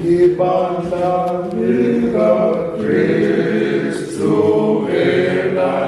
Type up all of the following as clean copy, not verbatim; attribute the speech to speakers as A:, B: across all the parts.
A: Ibanda Kristu ela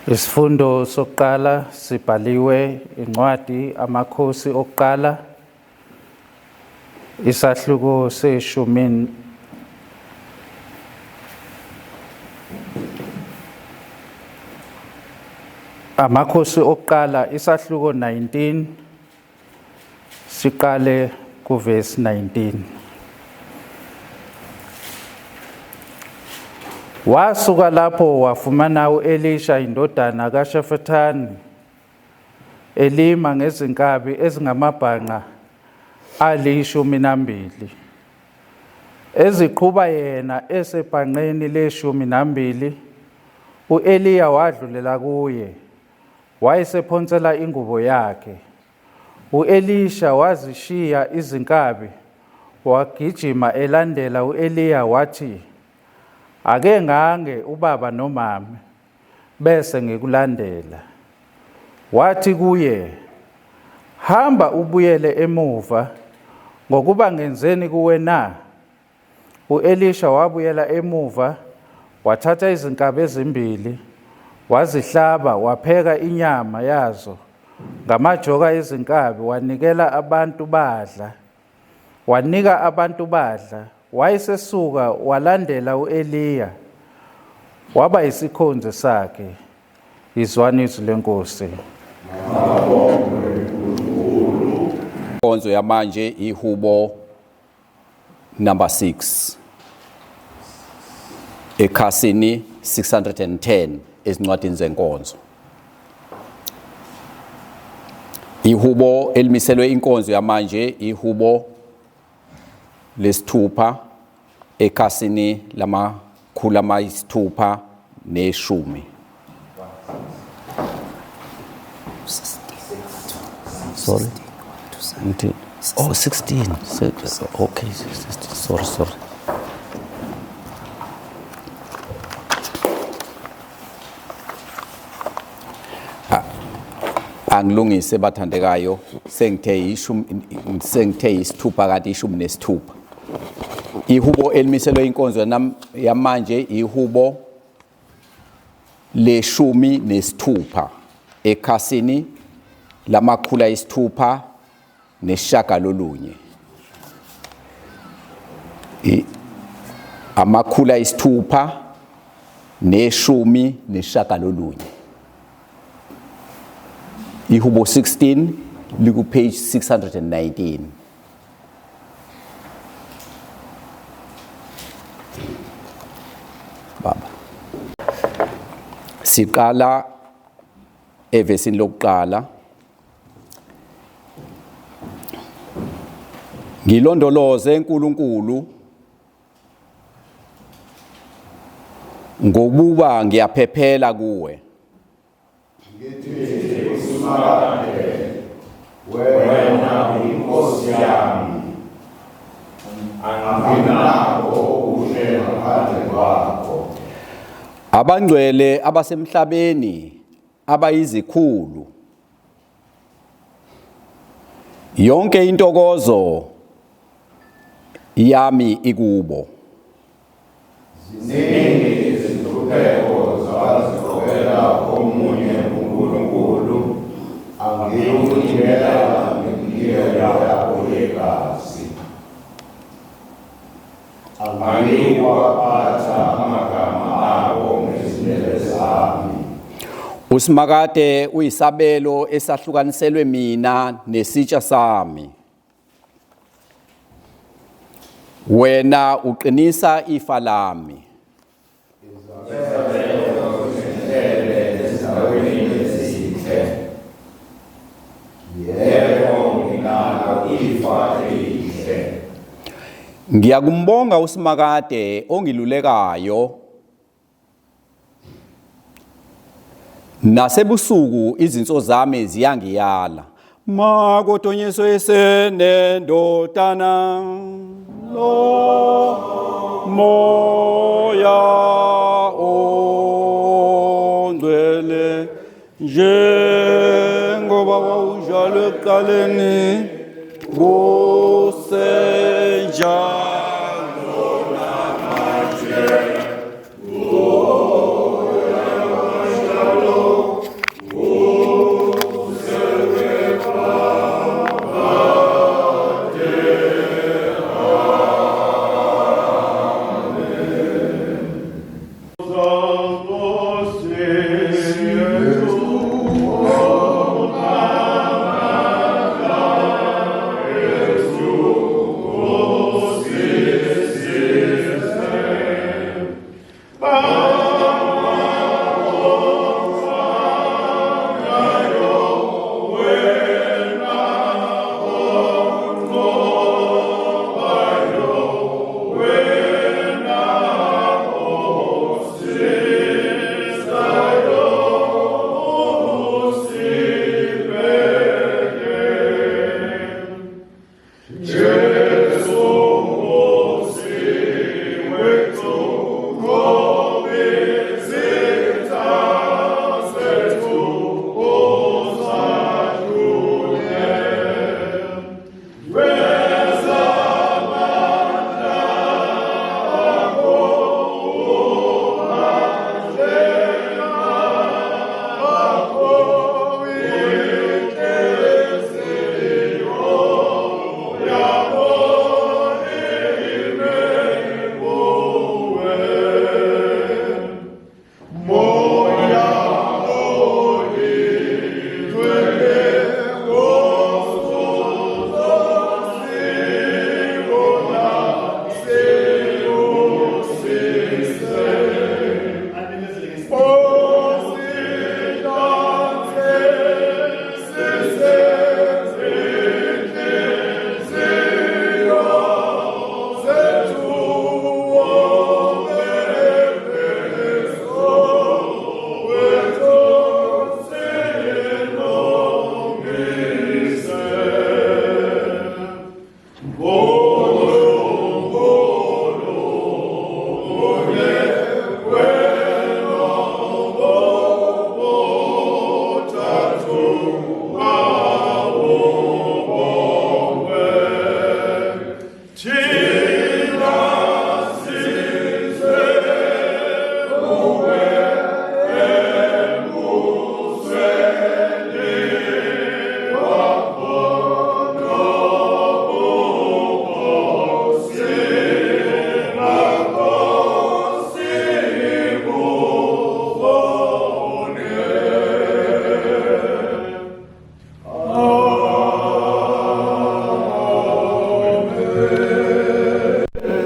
B: Isifundo sokuqala sibhaliwe incwadi amakhosi okuqala Isahluko seshumi Amakhosi okuqala isahluko 19 siqale kuverse 19. Wasuka lapho wafumana uElisha indodana kaShafathani elima ngezinkabi ezingamabhanqa ali-12 eziqhuba yena esebhanqeni le-12. U-Eliya wadlulela kuye wayesephonsela ingubo yakhe. U-Elisha wazishiya izinkabi wagijima elandela u-Eliya wathi, ake ngange ubaba nomama bese ngikulandela. Wathi kuye, hamba ubuyele emuva, ngokuba ngenzeni kuwe na? U-Elisha wabuyela emuva, wathatha izinkabi ezimbili, wazihlaba, wapheka inyama yazo ngamajoka ezinkabi, wanika abantu badla. Wayesesuka walandela u-Eliya, waba yisikhonzi sakhe. Izwani izwi lenkosi.
C: Inkonzo yamanje ihubo number 6 ekhasini 610 ezincwadini zenkonzo. Ihubo elimiselwe inkonzo yamanje ihubo lesithupha ekhasini lamakhulu amayisithupha neshumi. Sorry. 16. Okay, 16. Sorry. Angilungise bathandekayo, sengithe isithupha kanti ishumi nesithupha. Ihubo elimiselwe inkonzo yamanje ihubo leshumi nesithupha ekhasini lamakhulu ayisithupha neshagalolunye. Amakhulu ayisithupha neshumi neshagalolunye. Ihubo 16 liku page 619. Baba. Siqala evesini lokuqala. Ngilondoloze uNkulunkulu ngokuba ngiyaphephela kuwe.
A: Ngithi usimame wena inkosi yami, anginakho uhle ngaphandle kwakho.
C: Abangcwele abasemhlabeni abayizikhulu, yonke intokozo yami ikubo.
A: Ziningi izinhlupheko zabazigqokela omunye uNkulunkulu, angiyukunikela ngemnikelo yakho yegazi. Angiyukuwaphatha amagama abo ngezinwele zami.
C: Usimakade uyisabelo esahlukaniselwe mina nesitsha sami. Wena uqinisa ifa lami. Ngiyakumbonga usimakade ongilulekayo. Nasebusuku izinso zami ziyangiyala. Makodonyeso esene ndodana lo moya ondwele njengoba wawujalo ekuqaleni kusenjalo namanje.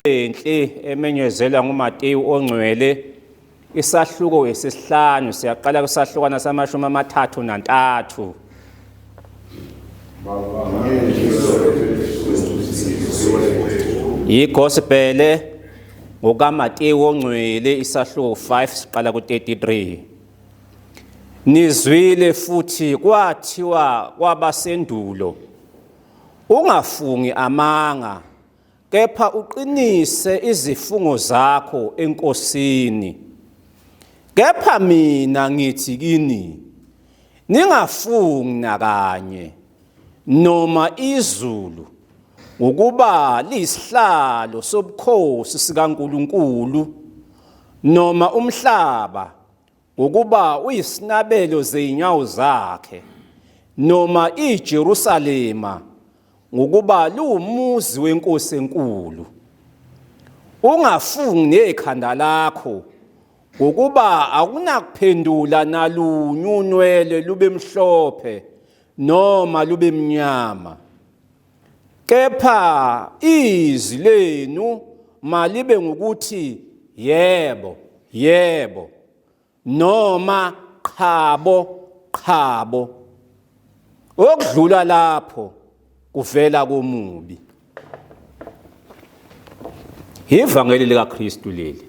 D: enhle emenyezela nguMateyu ongcwele isahluko esesihlanu siyaqala kusahlukana samashumi amathathu nantathu. Igospel ngokaMateyu ongcwele isahluko 5 siqala ku33. Nizwile futhi kwathiwa kwabasendulo, ungafungi amanga, kepha uqinise izifungo zakho eNkosini. Kepha mina ngithi kini, ningafungi nakanye, noma izulu ukuba liyisihlalo sobukhosi sikaNkulunkulu, noma umhlaba ukuba uyisinabelo zeinyawo zakhe, noma iJerusalema ngokuba luwumuzi wenkosi enkulu. Ungafungi nekhanda lakho ngokuba akunakuphendula nalunye unwele lube mhlophe noma lube mnyama. Kepha izwi lenu malibe ngokuthi yebo, yebo, noma qhabo, qhabo. Okudlula lapho kuvela komubi. Ivangeli likaKristu leli.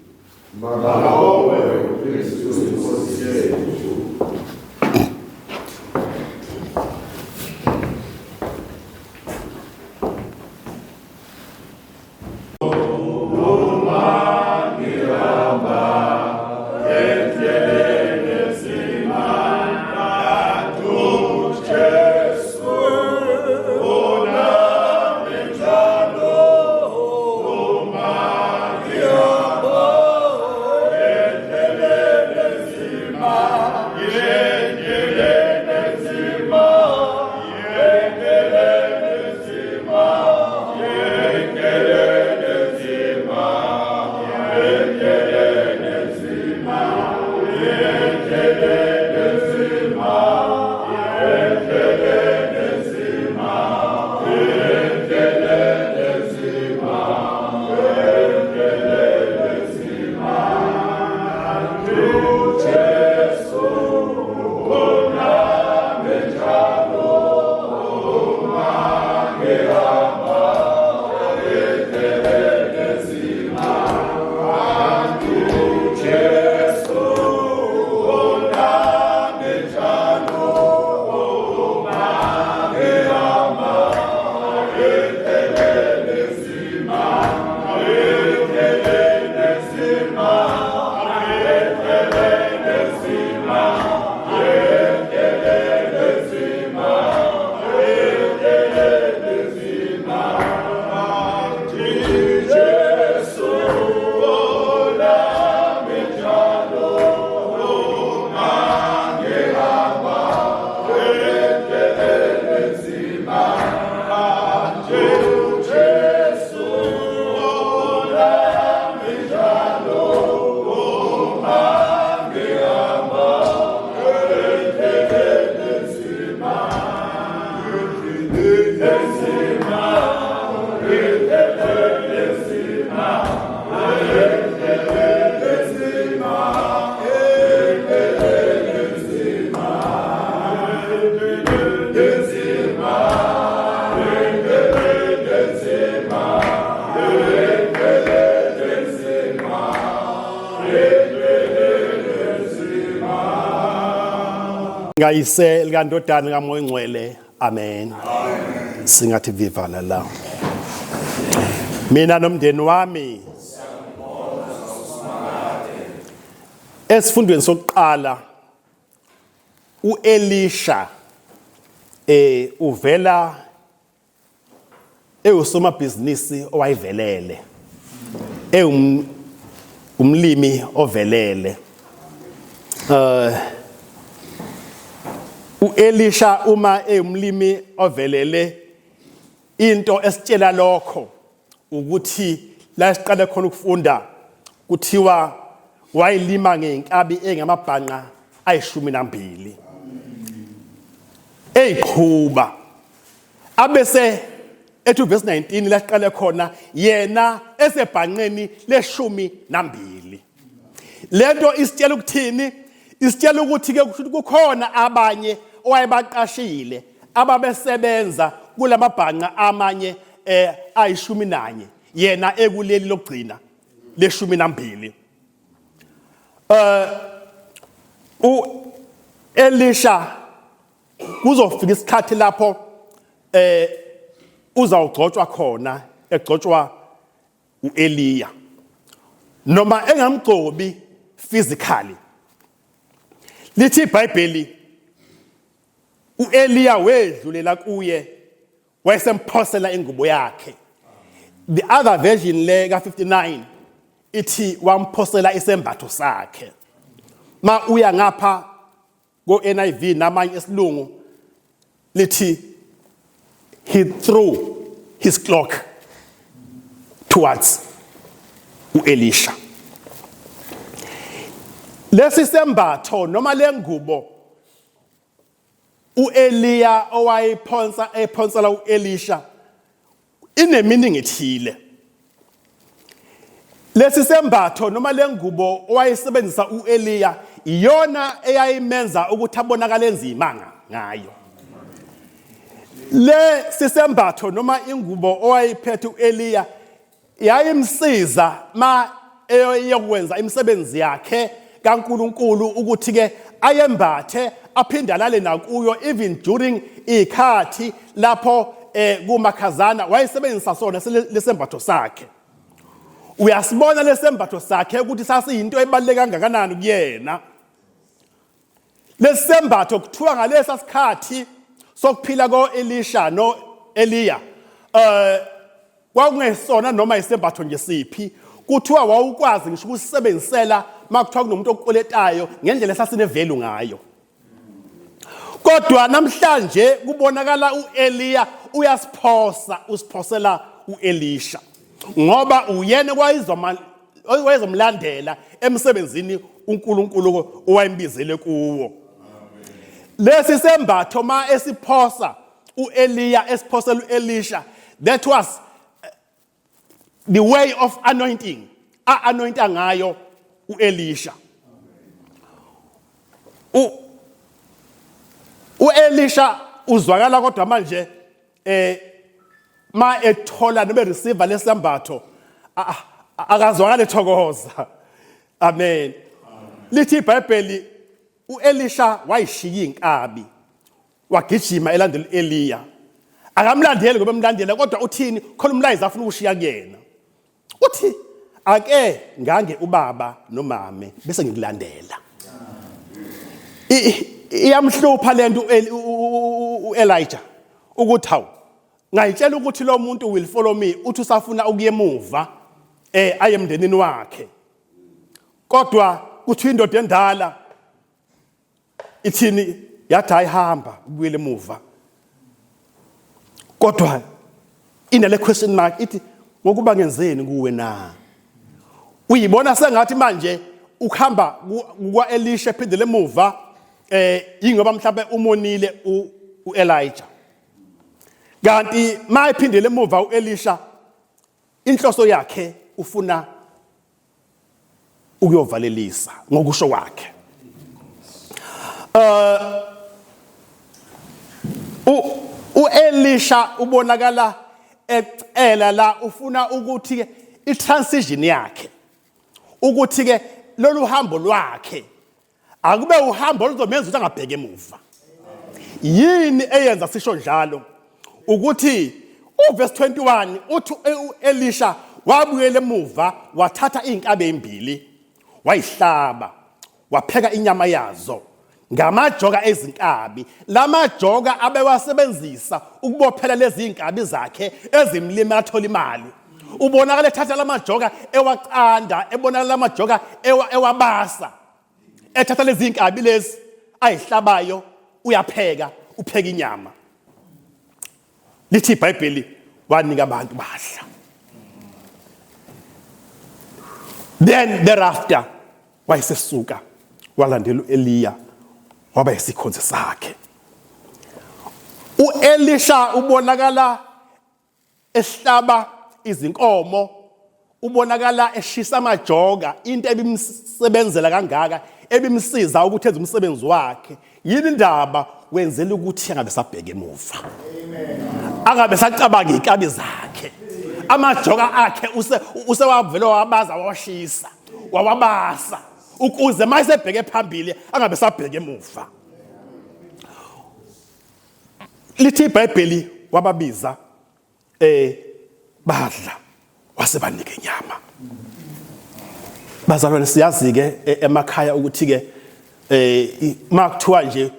E: Ngayise likandodana kaMoya Ngcwele, amen. Singathi viva la. Mina nomndeni wami esifundweni sokuqala uElisha uvela usomabhizinisi owayivelele, umlimi ovelele. uElisha uma umlimi ovelele, into esitshela lokho ukuthi la siqala khona ukufunda kuthiwa wayilima ngeenkabi engamabhanqa ayishumi 12 eyiqhuba, abese ethi verse 19 laqale khona yena esebhanqeni le12. Lento isitshela ukuthini? Isitshela ukuthi ke kukhona abanye owayebaqashile ababesebenza kulamabhanqa amanye ayi11 yena ekuleli lokugcina le12. Elisha kuzofika isikhathi lapho uzawugcotshwa khona egcotshwa uEliya noma engamgcobi physically. Lithi iBhayibheli uEliya wedlulela kuye wayesemphosela ingubo yakhe. The other version le ka59 ithi wamphosela isembatho sakhe. Ma uya ngapha go NIV namanye esilungu lithi he threw his cloak towards uElisha. Lesi sembatho noma lengubo uEliya ephonsela uElisha ine meaning ethile. Lesi sembatho noma lengubo owayesebenzisa uEliya iyona eyayimenza ukuthi abonakale enzima ngayo. Le sisembatho noma ingubo owayiphethe uEliya yayimsiza ma eyokwenza imisebenzi yakhe kaNkuluNkulu ukuthi ke ayembathe aphinde alale nakuyo even during ikhathi lapho kumakhazana wayesebenzisa sona lesembatho sakhe. Uyasibona lesembatho sakhe ukuthi sasiyinto ebaluleke kangakanani kuyena. Lesembatho kuthiwa ngalesa sikhathi sokuphila koElisha no Eliya kwakungesona noma isembatho nje siphi, kuthiwa wawukwazi ngisho ukusebenzisela makuthiwa kunomuntu okweletayo ngendlela esasine value ngayo. Kodwa namhlanje kubonakala uEliya usiphosela uElisha ngoba uyena wayezomlandela emsebenzini uNkulunkulu owayembizele kuwo. Lesi sembatho ma esiphosa uEliya esiphosela uElisha, that was the way of anointing, anointa ngayo uElisha. uElisha uzwakala kodwa manje ma ethola noma receive lesembatho akazwakala ethokoza. Amen. Lithi iBhayibheli uElisha wayishiya inkabi wagijima elandela uEliya. Akamlandeli ngoba emlandela kodwa uthini khona umlayizi afuna ukushiya kuyena. Uthi ake ngange ubaba nomame bese ngikulandela. Iyamhlupha lento uElijah ukuthi hawu ngayitshela ukuthi lo muntu will follow me uthi usafuna ukuyemuva aye emndenini wakhe. Kodwa kuthi indoda endala ithini yathi ayihamba ubuyele emuva. Kodwa inale question mark ithi ngokuba ngenzeni kuwe na? Uyibona sengathi manje ukuhamba kwaElisha ephindele emuva ingoba mhlawumbe umonile uElijah. Kanti mayiphindele emuva uElisha inhloso yakhe ufuna ukuyovalelisa ngokusho kwakhe. uElisha ubonakala ecela la ufuna ukuthi ke itransition yakhe ukuthi ke lolu hambo lwakhe akube uhambo oluzomenza ukuthi angabheke emuva. Yini eyenza sisho njalo? Ukuthi uverse 21 uthi uElisha wabuyela emuva wathatha inkabi ezimbili wayihlaba wapheka inyama yazo ngamajoka ezinkabi. Lamajoka abewasebenzisa ukubophela lezi inkabi zakhe ezimlima athola imali. Ubonakala ethatha lamajoka ewaqanda, ebonakala lamajoka ewabasa, ethatha lezi inkabi lezi ayihlabayo uyapheka, upheka inyama. Lithi iBhayibheli wanika abantu badla. Then thereafter wayesesuka walandela uEliya waba yisikhonzi sakhe. uElisha ubonakala esihlaba izinkomo, ubonakala eshisa amajoga, into ebimsebenzela kangaka, ebimsiza ukuthi enze umsebenzi wakhe. Yini indaba wenzela ukuthi angabe sabheka emuva. Angabe sacabanga inkabi zakhe. Amajoga akhe usewavela wabaza washisa, wawabasa ukuze mayesebheke phambili angabe sabheka emuva. Lithi iBhayibheli wababiza badla wasebanika inyama. Bazalwane siyazi ke emakhaya ukuthi ke makuthiwa nje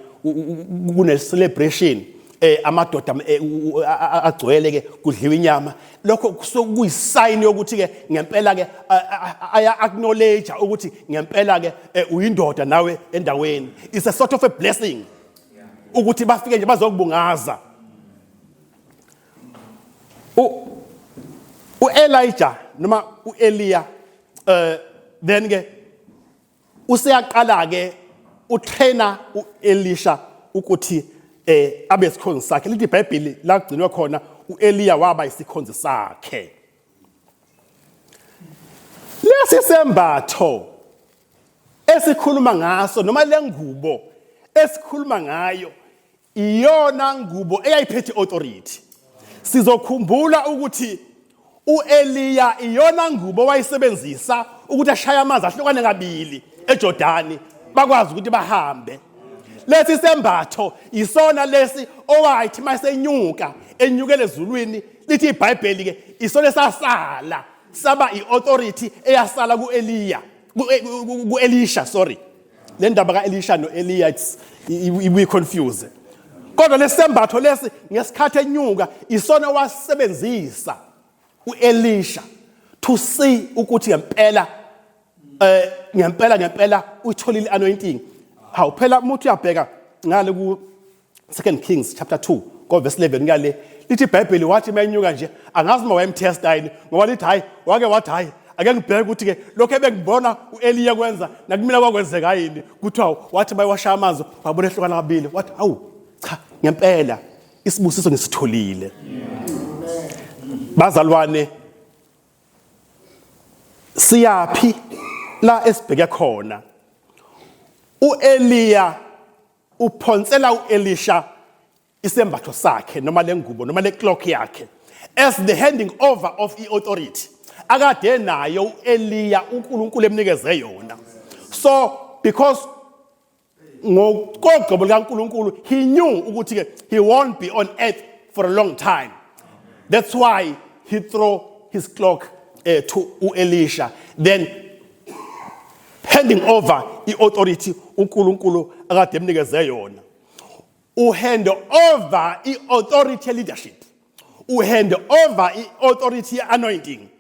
E: kune celebration amadoda agcwele ke kudliwa inyama, lokho kuyisign yokuthi ke ngempela ke aya acknowledge ukuthi ngempela ke uyindoda nawe endaweni. It's a sort of a blessing ukuthi bafike nje bazokubungaza. Elijah noma uEliya then ke useyaqala ke utrainer uElisha ukuthi abe isikhonzi sakhe. Lithi iBhayibheli la kugcinwe khona uEliya waba isikhonzi sakhe. Lesi sembatho esikhuluma ngaso noma lengubo esikhuluma ngayo iyona ngubo eyayiphethe authority. Sizokhumbula ukuthi uEliya iyona ngubo wayisebenzisa ukuthi ashaya amanzi ahlukane kabili eJordani bakwazi ukuthi bahambe. Lesi sembatho isona lesi owayithi masenyuka enyukele ezulwini. Lithi iBhayibheli ke isona sasala saba iauthority eyasala kuEliya kuElisha, sorry. Le ndaba kaElisha noEliya we confuse. Kodwa lesembatho lesi ngesikhathi enyuka isona wasebenzisa uElisha to see ukuthi ngempela utholile anointing. Hawu phela umuntu uyabheka ngale ku 2 Kings chapter 2 go verse 11 ngale lithi iBhayibheli wathi mayenyuka nje angazi uma wayemtesta yini ngoba lithi hayi wake wathi hayi ake ngibheke ukuthi ke lokho ebengibona uEliya kwenza nakumina kwakwenzeka yini kuthiwa wathi bayiwasha amanzi wabona ehlukana kabili wathi hawu cha ngempela isibusiso ngisitholile. Bazalwane siyapi la esibheke khona uEliya uphonsela uElisha isembatho sakhe noma lengubo noma lecloak yakhe as the handing over of authority akade nayo uEliya uNkulunkulu emnikeze yona. So because ngokogqobo likaNkulunkulu he knew ukuthi ke he won't be on earth for a long time. That's why he threw his cloak to Elisha, then handing over the authority uNkulunkulu akade emnikeze yona. Hand over the authority leadership, hand over the authority anointing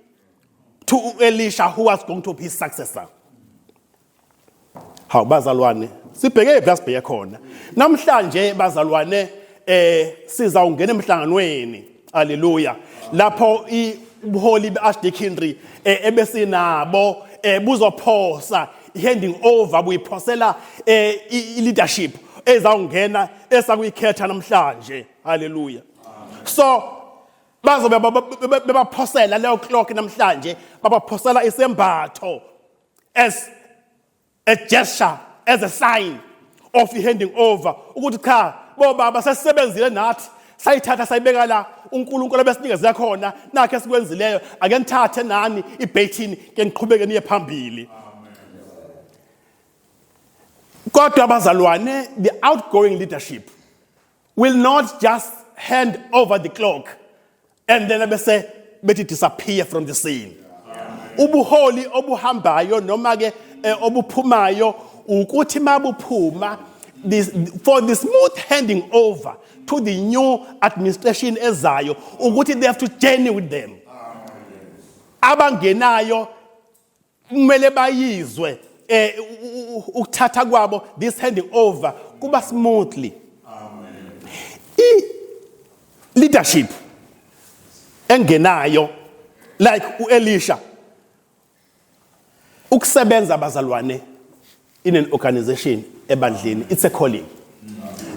E: to Elisha, who was going to be his successor. Hawu bazalwane sibheke iblasibheke khona namhlanje bazalwane sizawungena emhlanganweni. Hallelujah. Lapho ubuholi beArchdeaconry ebesinabo buzophosa handing over buyiphosela leadership ezawungena esakuyikhetha namhlanje. Hallelujah. So bazobe bebaphosela leyo clock namhlanje babaphosela isembatho as a gesture, as a sign of handing over ukuthi cha bobaba sesebenzile nathi sayithatha sayibeka la uNkulunkulu abesinikeze khona nakhe sikwenzileyo ake nithathe nani ibhethini ke niqhubeke niye phambili. Kodwa abazalwane, the outgoing leadership will not just hand over the cloak and then bese bethi disappear from the scene. Ubuholi obuhambayo noma ke obuphumayo ukuthi mabuphuma for the smooth handing over to the new administration ezayo ukuthi they have to journey with them. Abangenayo kumele bayizwe ukuthatha kwabo this handing over kuba smoothly. Leadership engenayo like uElisha ukusebenza abazalwane in an organization ebandleni, it's a calling.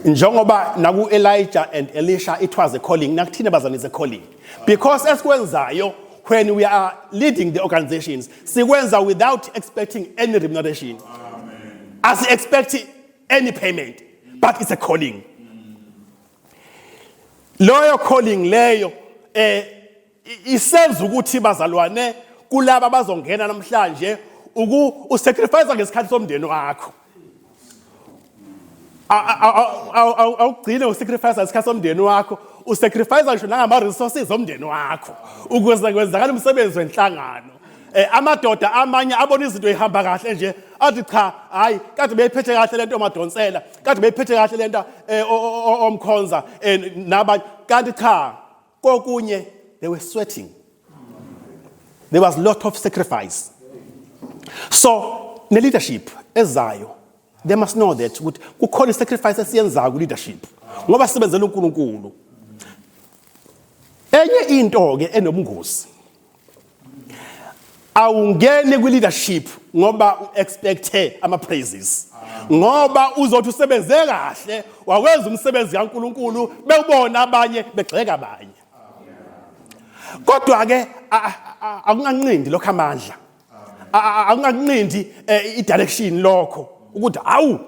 E: njengoba naku Elijah and Elisha it was a calling, nakuthina bazana is a calling, because esikwenzayo when we are leading the organizations sikwenza without expecting any remuneration. As expecting any payment, but it's a calling. Loyo calling leyo isenza ukuthi bazalwane kulabo abazongena namhlanje usacrifice ngesikhathi somndeni wakho. Awugcine usacrifice ngesikhathi somndeni wakho, usacrifice ngisho nangama resources omndeni wakho ukuze kwenzakala umsebenzi wenhlangano. Amadoda amanye abona izinto ehamba kahle nje athi cha hayi kade beyiphethe kahle lento omadonsela, kade beyiphethe kahle lento omkhonza nabanye, kanti cha kokunye they were sweating. There was a lot of sacrifice. So ne leadership ezayo they must know that kukhona sacrifice esiyenzayo ku leadership ngoba sibenzela uNkulunkulu. Enye into ke enobungozi, awungene ku leadership ngoba uexpecte ama praises, ngoba uzothi usebenze kahle wawenza umsebenzi kaNkulunkulu bewubona abanye begxeka abanye. Kodwa ke akunganqindi lokho amandla, akunganqindi i-direction lokho ukuthi hawu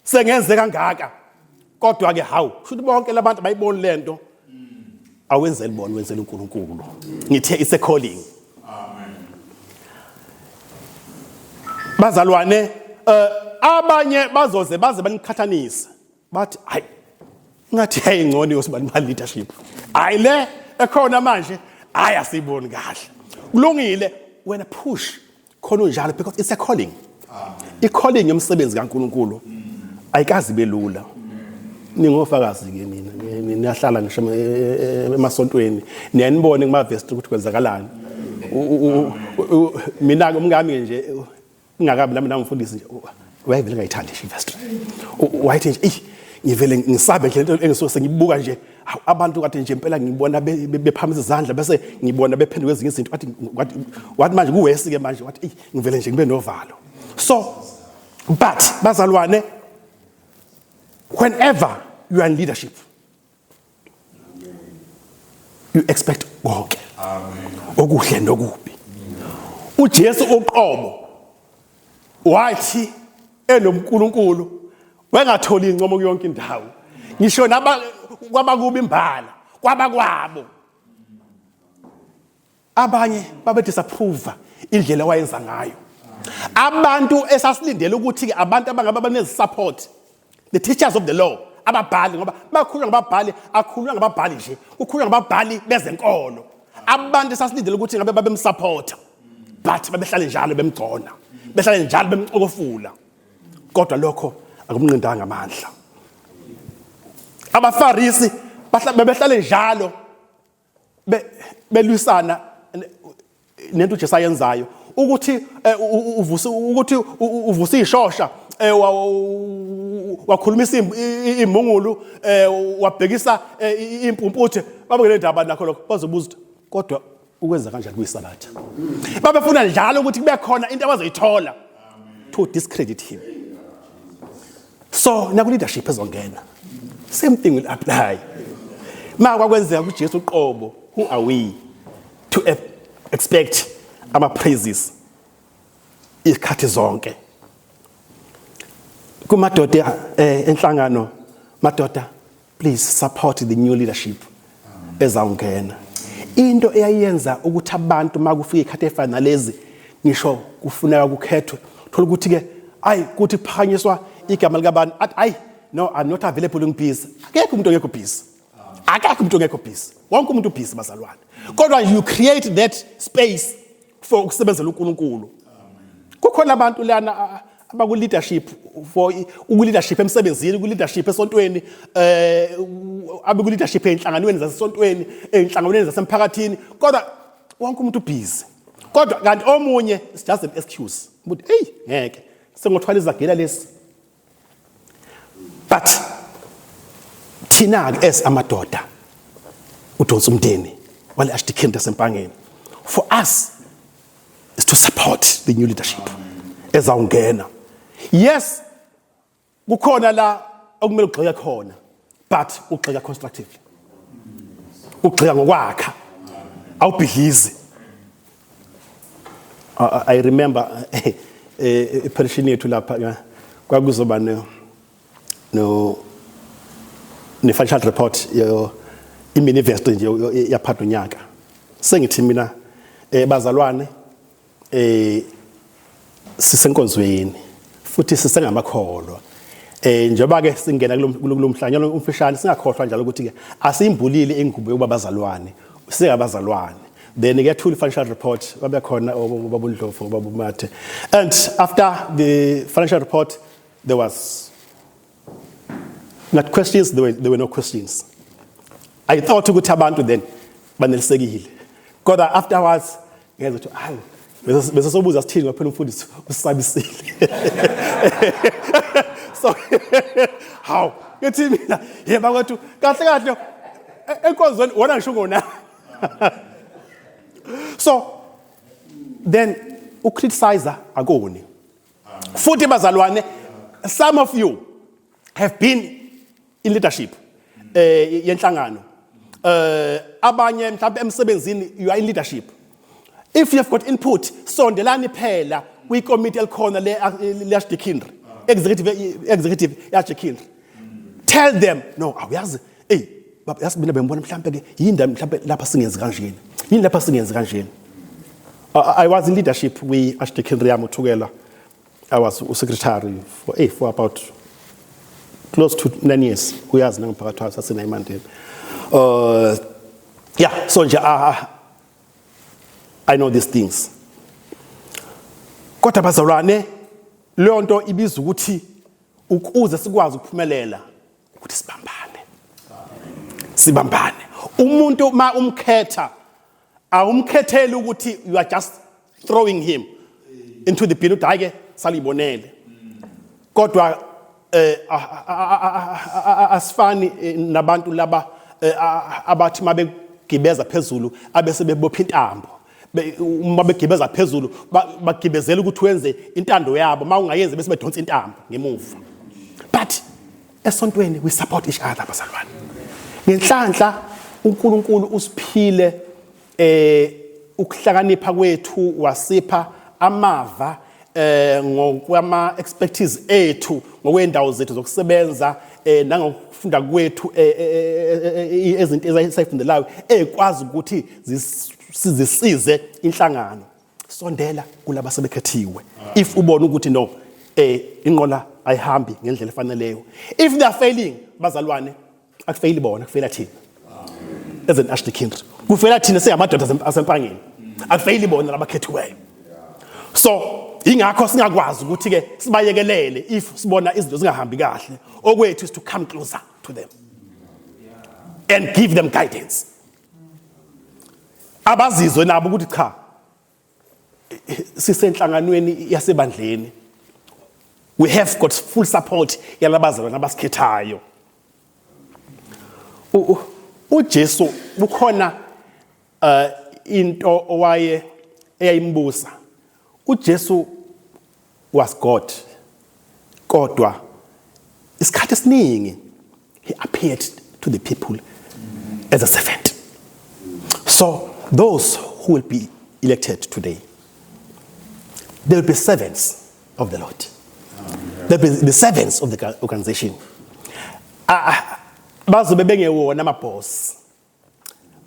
E: sengenze kangaka, kodwa ke hawu futhi bonke labantu bayibona lento awenzeli bona wenzela uNkulunkulu. Ngithe it's a calling. Bazalwane abanye bazoze baze banikhathanise bathi hayi ngathi hayingcono yosibani ba leadership, hayi le ekhona manje hayi asiboni kahle. Kulungile wena push khona njalo because it's a calling. I-calling yomsebenzi kaNkulunkulu ayikazi belula. Ningofakazi ke mina niyahlala ngisho emasontweni niyanibone kumavesti ukuthi kwenzakalani. Mina umngami nje ngakabi nami namfundisi nje wayevele ngayithanda i-investment. Wayithi nje ngivele ngisabe nje lento engisose ngibuka nje abantu kade nje impela ngibona bephamisa izandla bese ngibona bephenduka ezinye izinto wathi manje kuwesi ke manje wathi ngivele nje ngibe novalo. So but bazalwane, whenever you are in leadership you expect konke okuhle nokubi. uJesu uqobo wathi enomkhulunkulu wengatholi incomo kuyonke indawo, ngisho kwabakubi imbala kwabakwabo abanye babe disapprove indlela wayenza ngayo. Abantu esasilindele ukuthi ke abantu abangaba banezi support, the teachers of the law, ababhali, ngoba bakhulunywa ngababhali akhulunywa ngababhali nje, kukhulunywa ngababhali bezenkolo. Abantu esasilindele ukuthi ngabe babemsupporta but babehlale njalo bemgcona, behlale njalo bemxokofula, kodwa lokho akumnqindanga amandla. AbaFarisi bebehlale njalo belwisana nento uJesu ayenzayo ukuthi uvusa ishosha, wakhulumisa imungulu, wabhekisa impumputhe, babekele indaba nakho lokho bazobuza kodwa ukwenza kanjani kuyisabatha. Babefuna njalo ukuthi kube khona into abazoyithola to discredit him. So naku leadership ezongena same thing will apply. Maka kwenzeka kuJesu uqobo, who are we to expect ama praises ikhathi zonke? Kumadoda enhlangano, madoda please support the new leadership ezawungena. Into eyayenza ukuthi abantu makufika ikhathi efana lezi ngisho kufuneka kukhethwe thola ukuthi ke ayi kuthi phanyiswa igama likabantu athi ayi no, I'm not available in peace. Akekho umuntu ongekho peace. Akekho umuntu ongekho peace. Wonke umuntu peace bazalwane. Kodwa you create that space for ukusebenzela uNkulunkulu. Kukhona abantu lana abaku leadership for leadership emsebenzini, ku leadership esontweni, abaku leadership enhlanganweni zasesontweni, enhlanganweni zasemphakathini, kodwa wonke umuntu busy. Kodwa kanti omunye is just an excuse. But hey, ngeke sengothwala izagela lesi. But thina as amadoda udonsa umndeni wale Archdeacon tasempangeni, for us is to support the new leadership ezawungena. Yes, kukhona la okumele ugxeke khona, but ugxeka constructively. Ugxeka ngokwakha. Awubhidlizi. I remember iparishini yethu lapha kwakuzoba no financial report i-Minivest nje yaphatha unyaka. Sengithi mina bazalwane sisenkonzweni futhi sisengamakholwa. Njengoba ke singena kulomhlangano umfishane singakhohlwa njalo ukuthi ke asiyimbulile ingubo yokuba bazalwane, singabazalwane. Then get to the financial report, and after the financial report, there was not questions, there were no questions. I thought to go to Abantu then, but because afterwards, so how? You tell me that? Yeah, but what so then criticizer agoni. Futhi bazalwane, some of you have been in leadership yenhlangano. Abanye mhlawumbe emsebenzini you are in leadership. If you have got input, sondelani phela kwi-committee elikhona le-Archdeaconry, executive Archdeaconry. Tell them, no, awuyazi, hey, yazi mina bengibona mhlawumbe ke yinda mhlawumbe lapha singenzi kanjeni. Yini lapha singenzi kanjeni. I was in leadership with Archdeaconry Yamuthukela. I was a secretary for about close to 9 years. Uyazi nangiphakathi wayo sasina imandeni. Yeah, so I know these things. Kodwa bazalwane, leyo nto ibiza ukuthi ukuze sikwazi ukuphumelela ukuthi sibambane. Umuntu ma umkhetha awumkhetheli ukuthi you are just throwing him into the bin udake salibonele. Kodwa asifani nabantu laba abathi mabegibeza phezulu abese bebopha intambo. Mabegibeza phezulu bagibezela ukuthi wenze intando yabo mawungayenze bese bedonsa intambo ngemuva. But esontweni we support each other bazalwane. Ngenhlanhla uNkulunkulu usiphile ukuhlakanipha kwethu wasipha amava ngokwama expertise ethu ngokwendawo zethu zokusebenza nangokufunda kwethu ezinto ezayifundelayo ekwazi ukuthi sizisize inhlangano. Sondela kulabo sebekhethiwe. If ubona ukuthi no inqola ayihambi ngendlela efaneleyo. If they are failing bazalwane akufeyili bona kufeyila thina. As an Archdeaconry. Kufeyila thina singamadoda asempangeni. Akufeyili bona labakhethiweyo. So ingakho singakwazi ukuthi ke sibayekelele if sibona izinto zingahambi kahle. Okwethu is to come closer to them and give them guidance. Abazizwe nabo ukuthi cha sisenhlanganweni yasebandleni. We have got full support yalabazalwane abasikhethayo. uJesu bukhona into owaye eyayimbusa. uJesu was God. Kodwa isikhathi esiningi he appeared to the people as a servant. So those who will be elected today, they will be servants of the Lord. They will be the servants of the organization. Bazobe bengewona amaboss.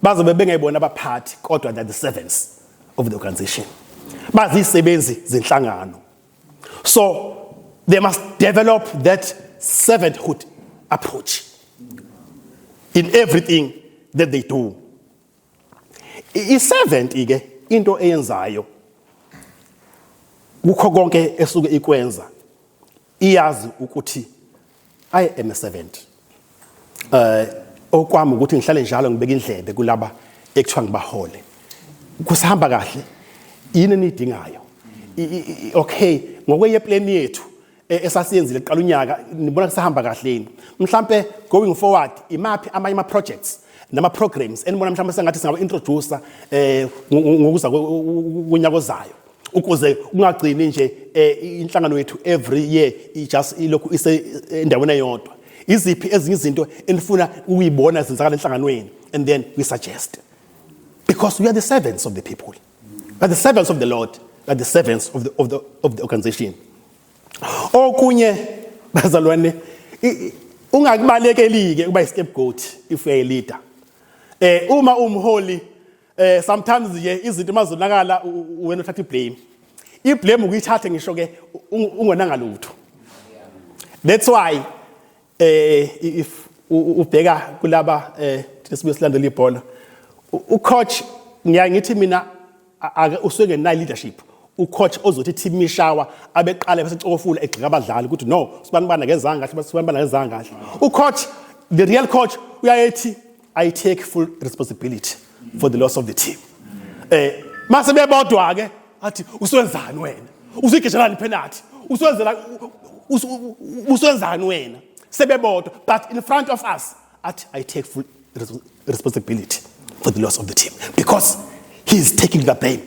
E: Bazobe bengewona abaphathi kodwa they are the servants of the organization. Bazisebenzi zenhlangano. So they must develop that servanthood approach in everything that they do. I-servant ike into eyenzayo kukho konke esuke ikwenza iyazi ukuthi I am a servant. Okwami ukuthi ngihlale njalo ngibeka indlebe kulaba ekuthiwa ngibahole. Kusahamba kahle yini nidingayo. Okay, ngokwe plan yethu esasiyenzile eqala unyaka nibona kusahamba kahle yini. Mhlambe going forward imaphi ama projects nama programs enibona mhlambe sengathi singaba introducer ngokuza kunyaka ozayo ukuze ungagcini nje inhlangano yethu every year just ilokhu ise endaweni eyodwa. iziphi ezinye izinto enifuna ukuyibona zenzakala enhlanganweni, and then we suggest. Because we are the servants of the people. We are the servants of the Lord. We are the servants of the organization. Okunye bazalwane ungakubalekeli-ke ukuba i-scapegoat if you're a leader. Uma umholi sometimes nje izinto mazonakala wena uthatha i-blame. I-blame ukuyithatha ngisho ke ungonanga lutho. That's why if ubheka kulaba sibuye silandela ibhola, ucoach ngiyangithi mina usuke nayo leadership. Ucoach ozothi team ishawa abeqala bese cofula egxika abadlali ukuthi no sibanibana ngezanga kahle sibanibana ngezanga kahle. Ucoach, the real coach uyayethi I take full responsibility for the loss of the team. Mase bebodwa ke athi uswenzani wena? Usigeshelani penalty? Uswenzani wena? Sebebodwa, but in front of us athi I take full responsibility for the loss of the team because he is taking the blame.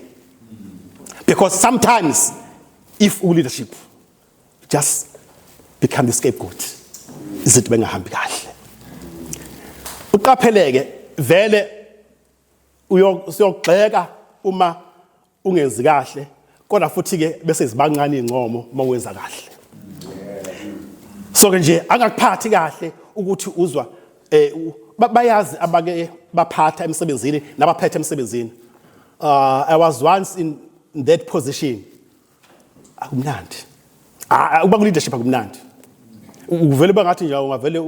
E: Because sometimes, if leadership just become the scapegoat, izinto bengahambi kahle. Uqapheleke vele uyogxeka uma ungenzi kahle, kodwa futhi ke bese zibancane incomo uma wenza kahle. So ke nje angakuphathi kahle ukuthi uzwa bayazi abake baphatha emsebenzini nabaphethe emsebenzini. I was once in that position. Akumnandi. Uba leadership akumnandi. Uvele bangathi nje ungavele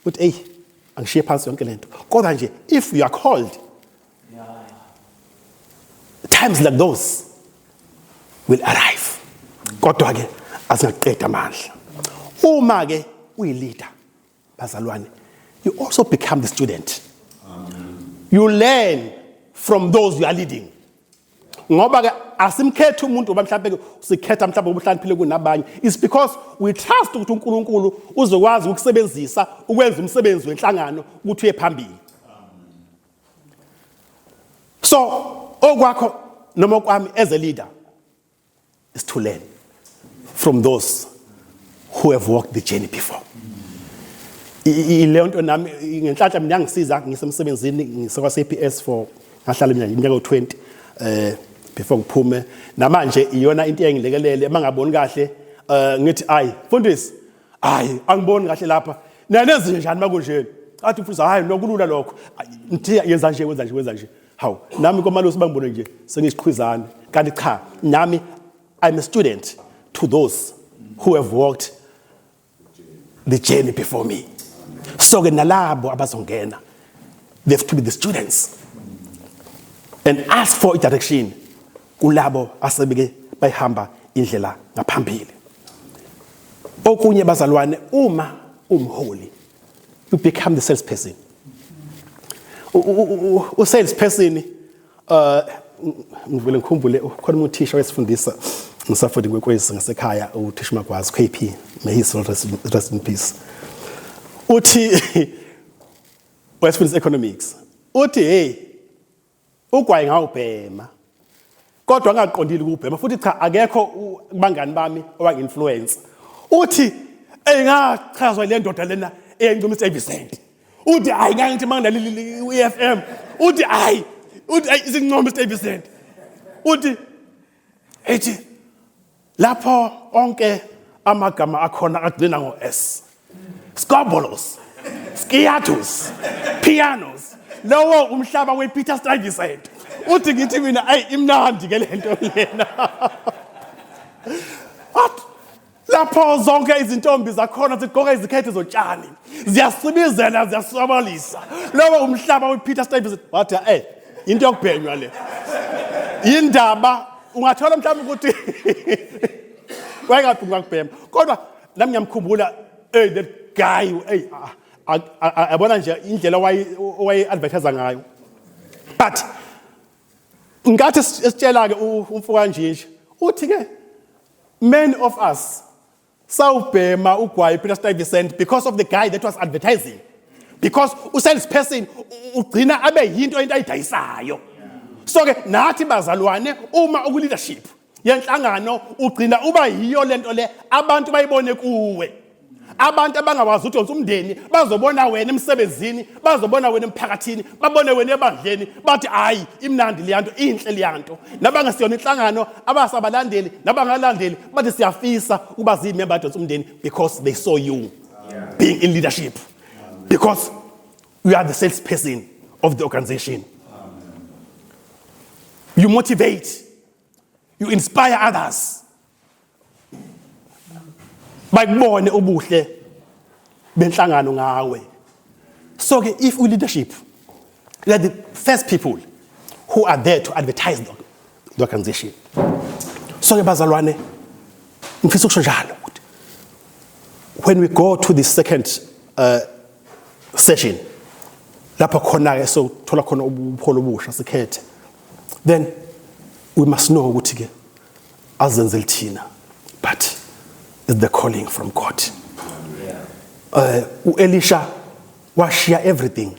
E: uthi hey angishiye phansi yonke lento. Kodwa nje if you are called, times like those will arrive. Kodwa ke asingaqeda amandla. Uma ke uyi-leader bazalwane, you also become the student. You learn from those you are leading. Ngoba ke asimkhethe umuntu oba mhlawumbe sikhetha mhlawumbe ubuhlaniphile kunabanye. It's because we trust ukuthi uNkulunkulu uzokwazi ukusebenzisa ukwenza umsebenzi wenhlangano ukuthi uye phambili. So okwakho noma kwami as a leader is to learn from those who have walked the journey before. Leyo nto nami ngenhlanhla mina ngisiza ngisemsebenzini ngisekwa CPS for ngahlala iminyaka u20 before ngiphume namanje iyona into engilekelele mangaboni kahle ngithi ayi mfundisi ayi angiboni kahle lapha nanezi njani makunjeni athi mfundisi hayi nokulula lokho nithi yenza nje hawu nami komalusi bangibone nje sengisiqhwizana kanti cha nami I'm a student to those who have walked the journey before me. So ke nalabo abazongena, they have to be the students and ask for direction kulabo asebeke bayihamba indlela ngaphambili. Okunye bazalwane, uma umholi, you become the salesperson. Salesperson ngivele ngikhumbule khona umthisha wesifundisa ngisafunda kwekwezi ngasekhaya uthisha Magwazi KP, may his soul rest in peace. Uthi wesifundisa economics uthi hey ugwayi ngawubhema kodwa angaqondile ukubhema futhi cha akekho kubangani bami owangi-influence. Uthi ngachazwa le ndoda lena eyancumisa eVicent. Uthi hayi ngangithi mangidlalile uFM. Uthi hayi izincumisa eVicent. Uthi ethi lapho onke amagama akhona agcina ngo-S. Scobolos, skiatus, pianos. Lowo umhlaba wePeter Stuyvesant. Uthi ngithi mina ayi imnandi ke lento lena. Lapho zonke izintombi zakhona zigqoka izikhethe zotshani. Ziyasibizela ziyaswabalisa. Lowo umhlaba wePeter Stuyvesant. Wathi into yokubhenywa le. Indaba ungathola mhlawumbe ukuthi wayengaphi ngakubhema. Kodwa nami ngiyamkhumbula that guy abona nje indlela waye advertise ngayo. But ngathi sitshela ke umfuka nje uthi ke many of us sawubhema ugwayi Peter Stuyvesant because of the guy that was advertising. Because usalesperson ugcina abe yinto ayidayisayo. So ke nathi bazalwane uma uku-leadership yenhlangano ugcina uba yiyo lento le abantu bayibone kuwe. Abantu abangawazi udonsa umndeni bazobona wena emsebenzini, bazobona wena emphakathini, babone wena ebandleni bathi hayi imnandi liyanto, inhle liyanto. Nabangasiyona inhlangano abasabalandeli nabangalandeli bathi siyafisa ukuba zimember udonsa umndeni because they saw you being in leadership. Because you are the salesperson of the organization. You motivate, you inspire others. Bakubone ubuhle benhlangano ngawe. So if we leadership, we are the first people who are there to advertise the organization. So bazalwane, ngifisa ukusho njalo ukuthi when we go to the second session, lapho khona ke so thola khona ubuholo obusha sikhethe, then we must know ukuthi ke azenzele thina, but it's the calling from God. Elisha washiya everything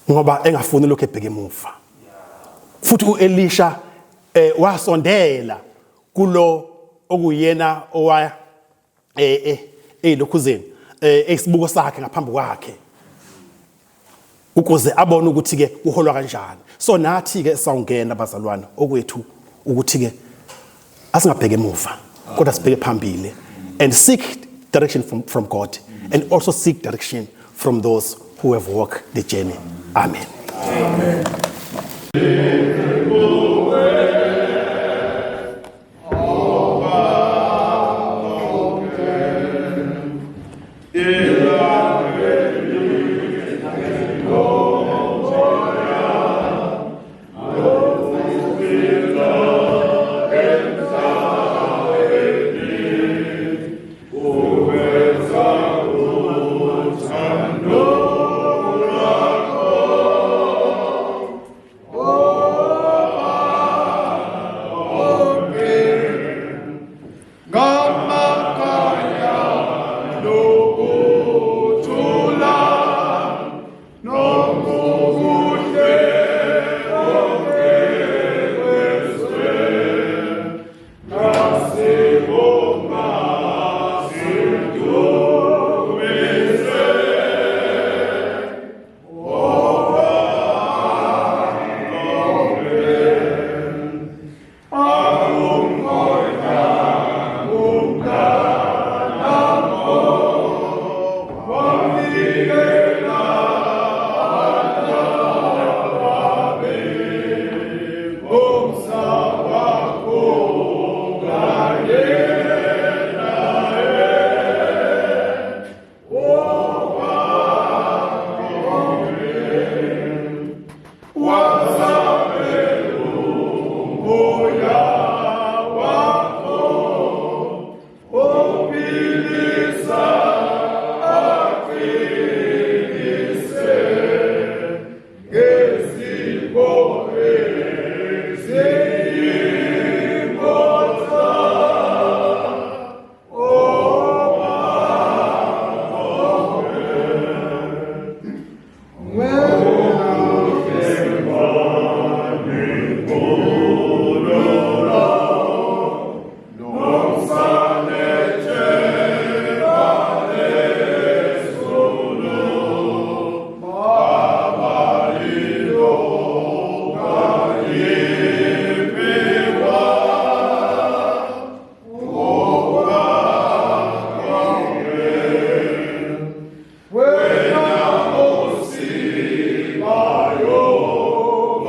E: ngoba engafuni lokho ebheke emuva. Futhi uElisha wasondela kulo okuyena owa lokhuzeni esibuko sakhe ngaphambi kwakhe ukuze abone ukuthi ke uholwa kanjani. So nathi ke sawungena bazalwana okwethu ukuthi ke asingabheke emuva kodwa sibheke phambili and seek direction from God and also seek direction from those who have walked the journey. Amen. Amen.
A: When I will see my own